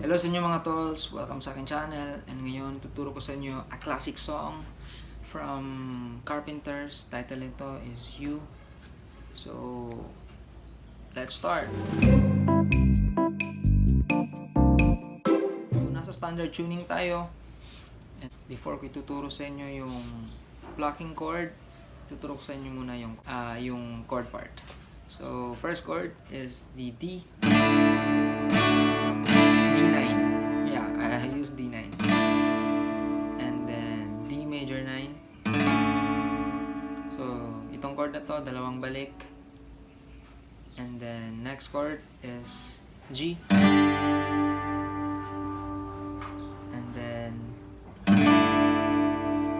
Hello sa inyo mga tolls, welcome sa akin channel. And ngayon tuturo ko sa inyo a classic song from Carpenters. Title nito is You. So let's start. So, nasa standard tuning tayo. And before ko ituturo sa inyo yung plucking chord, tuturo ko sa inyo muna yung chord part. So first chord is the D. I use D9 and then D major 9. So itong chord na to, dalawang balik, and then next chord is G, and then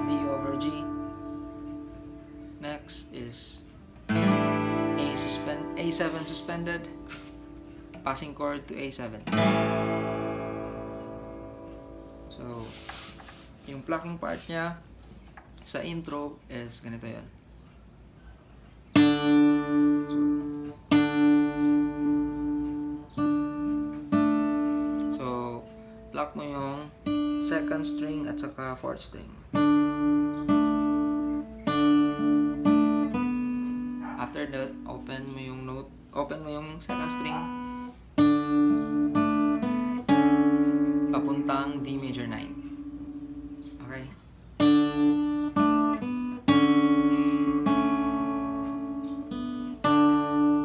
D over G. Next is A7 suspended, passing chord to A7. So, yung plucking part niya sa intro is ganito yon. So, pluck mo yung second string at saka fourth string. After that, open mo yung second string papuntang D major 9. Okay?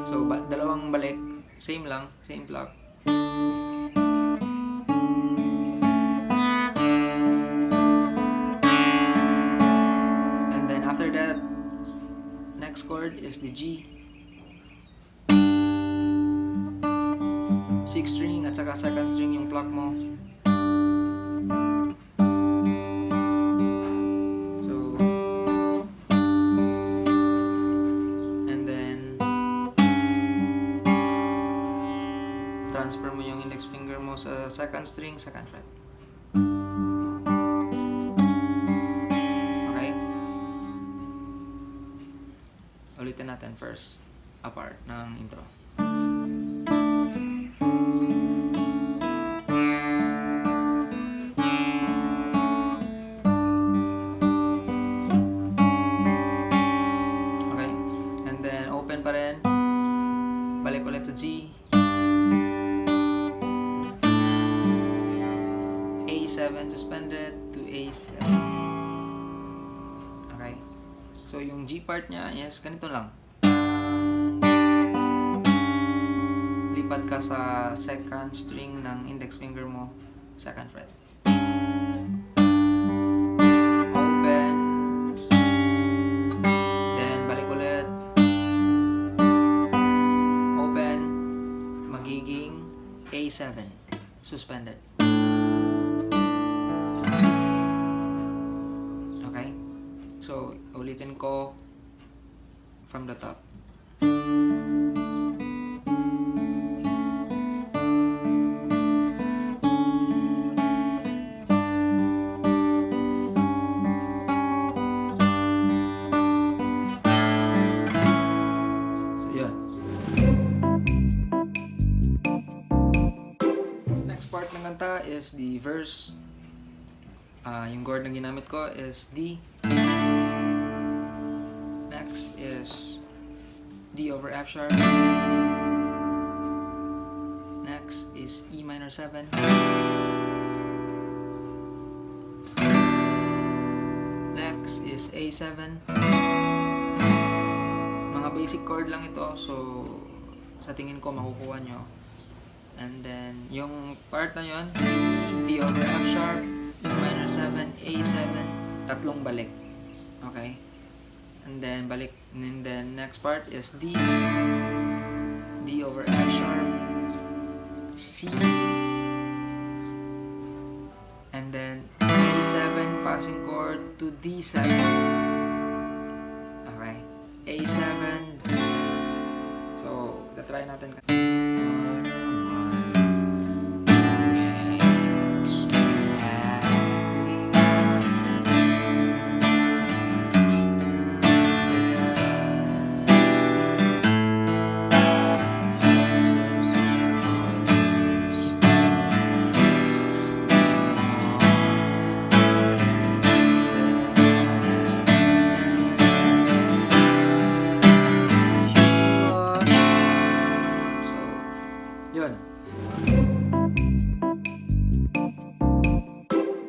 So, dalawang balik. Same lang. Same pluck. And then after that, next chord is the G. 6th string at saka second string yung pluck mo. Transfer mo yung index finger mo sa second string, second fret. Okay? Ulitin natin first a part ng intro. Okay? And then open pa rin. Balik ulit sa G. A7 suspended to A7. Okay? So, yung G part niya, yes, ganito lang. Lipat ka sa second string ng index finger mo, second fret. Open. Then, balik ulit. Open. Magiging A7 suspended. So, ulitin ko from the top. So, yun. Next part ng kanta is the verse. Yung chord na ginamit ko is D. Next is D over F sharp. Next is E minor 7. Next is A7. Mga basic chord lang ito, so sa tingin ko makukuha nyo. And then yung part na yon, D over F sharp, E minor 7, A7, tatlong balik. Okay? And then balik, and then next part is D over F sharp, C, and then A7 passing chord to D7. Okay, A7, D7. So, try natin. Yun.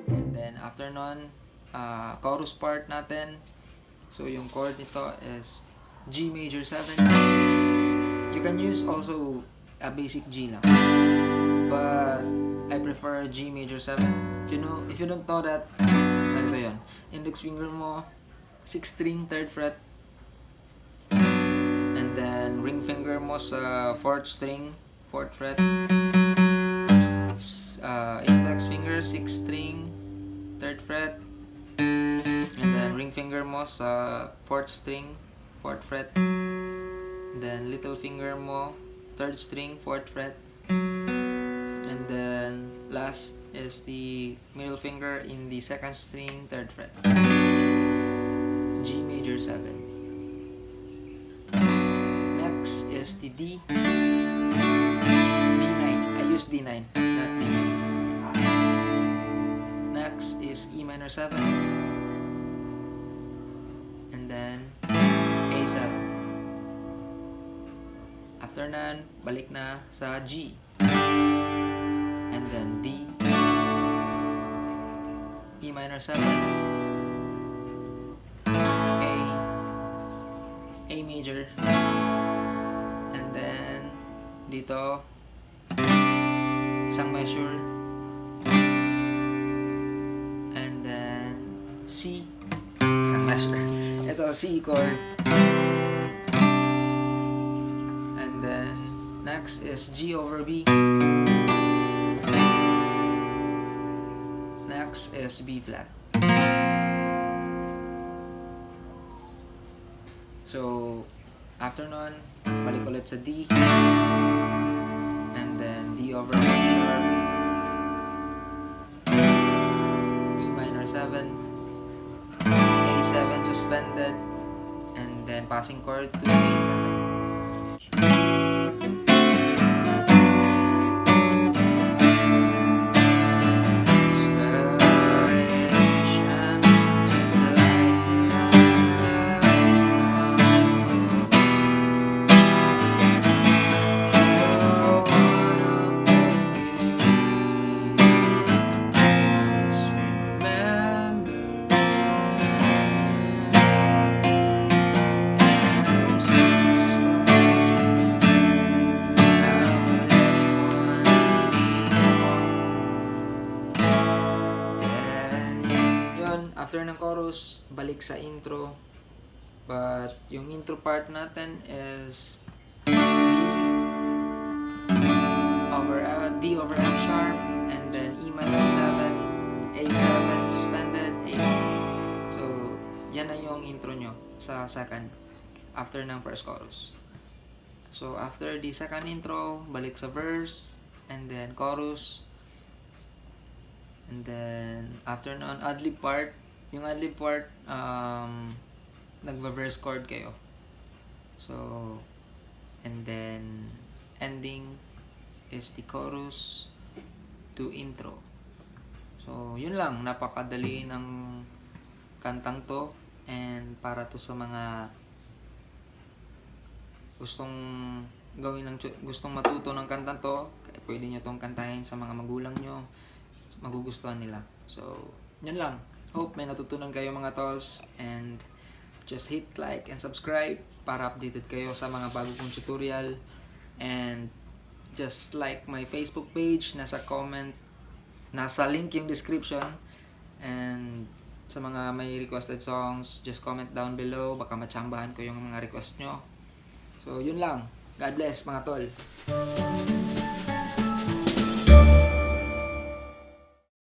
And then after nun, chorus part natin. So yung chord nito is G major 7. You can use also a basic G lang, but I prefer G major 7. If you don't know that, ganito yun. Index finger mo 6th string 3rd fret, and then ring finger mo sa 4th string 4th fret, index finger 6th string 3rd fret, and then ring finger mo sa 4th string 4th fret, then little finger mo 3rd string 4th fret, and then last is the middle finger in the 2nd string 3rd fret. G major 7. Next is the D. D9. I use D9, not D9. Next is E minor 7. And then A7. After nan, balik na sa G. And then D. E minor 7. A major, and then dito isang measure, and then C, isang measure. Ito C chord, and then next is G over B, next is B flat. So, after nun, balik ulit sa D, and then D over F sharp, E minor 7, A7 suspended, and then passing chord to A7. After ng chorus, balik sa intro. But yung intro part natin is D over F sharp, and then E minor 7, A7 suspended, A7. So, yan na yung intro nyo sa second, after ng first chorus. So, after the second intro, balik sa verse, and then chorus, and then after nun, ad-lib part. Yung ad-lib part, nagva-verse chord kayo. So, and then ending is the chorus to intro. So, yun lang. Napakadali ng kantang to, and para to sa mga gustong gustong matuto ng kantang to, pwede nyo tong kantahin sa mga magulang nyo. Magugustuhan nila. So, yun lang. Hope may natutunan kayo mga tolls, and just hit like and subscribe para updated kayo sa mga bago kong tutorial, and just like my Facebook page, nasa link yung description, and sa mga may requested songs, just comment down below, baka matsambahan ko yung mga request nyo. So yun lang. God bless mga tol.